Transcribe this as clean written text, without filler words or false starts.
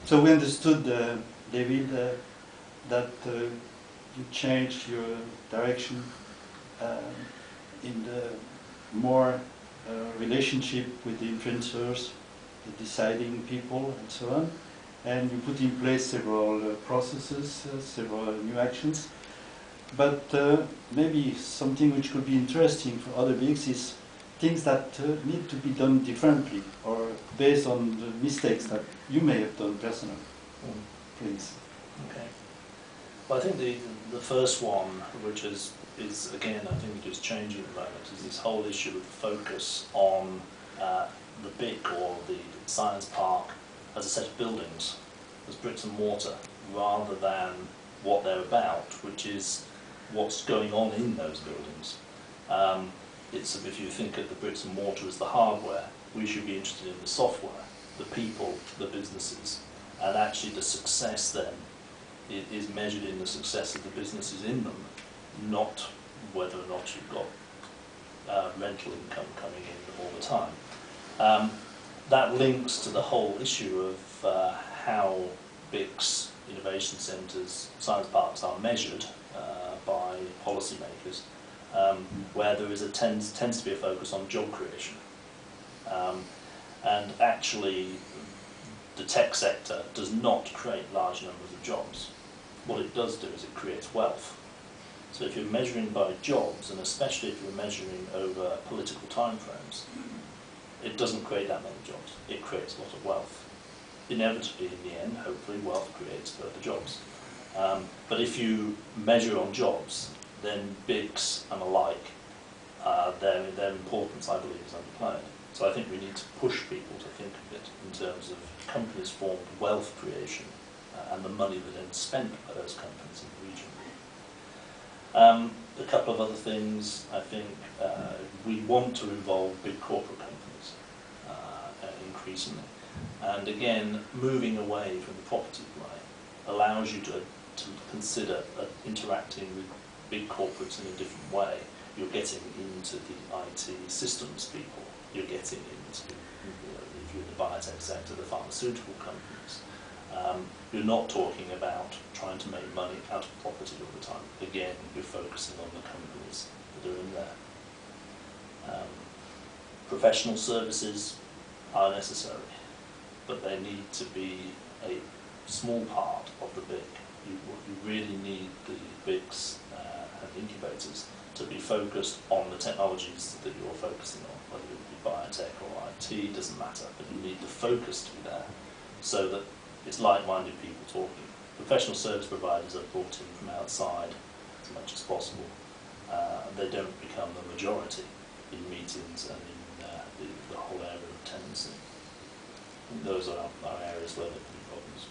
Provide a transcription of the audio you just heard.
So we understood, David, that you changed your direction in the more relationship with the influencers, the deciding people, and so on. And you put in place several processes, several new actions. But maybe something which could be interesting for other BICs is things that need to be done differently or based on the mistakes that you may have done personally. Please. Okay. Well, I think the first one, which is again, I think is changing at the moment, is this whole issue of the focus on the BIC or the science park as a set of buildings, as bricks and mortar, rather than what they're about, which is what's going on in those buildings. If you think of the bricks and mortar as the hardware, we should be interested in the software, the people, the businesses, and actually the success then is measured in the success of the businesses in them, not whether or not you've got rental income coming in all the time. That links to the whole issue of how BICs, innovation centres, science parks are measured by policymakers, where there is tends to be a focus on job creation. And actually, the tech sector does not create large numbers of jobs. What it does do is it creates wealth. So if you're measuring by jobs, and especially if you're measuring over political timeframes, it doesn't create that many jobs. It creates a lot of wealth. Inevitably, in the end, hopefully, wealth creates further jobs. But if you measure on jobs, then BICs and alike, their importance, I believe, is underplayed. So I think we need to push people to think of it in terms of companies formed wealth creation and the money that then spent by those companies in the region. A couple of other things, I think we want to involve big corporate companies increasingly. And again, moving away from the property play allows you to consider interacting with big corporates in a different way. You're getting into the IT systems people. You're getting into, if you're in the biotech sector, the pharmaceutical companies. You're not talking about trying to make money out of property all the time. Again, you're focusing on the companies that are in there. Professional services are necessary, but they need to be a small part of the BIC. You really need the BICs and incubators to be focused on the technologies that you're focusing on, whether it be biotech or IT, doesn't matter, but you need the focus to be there so that it's like-minded people talking. Professional service providers are brought in from outside as much as possible. They don't become the majority in meetings and in the whole area of tenancy. And those are our areas where there can be problems.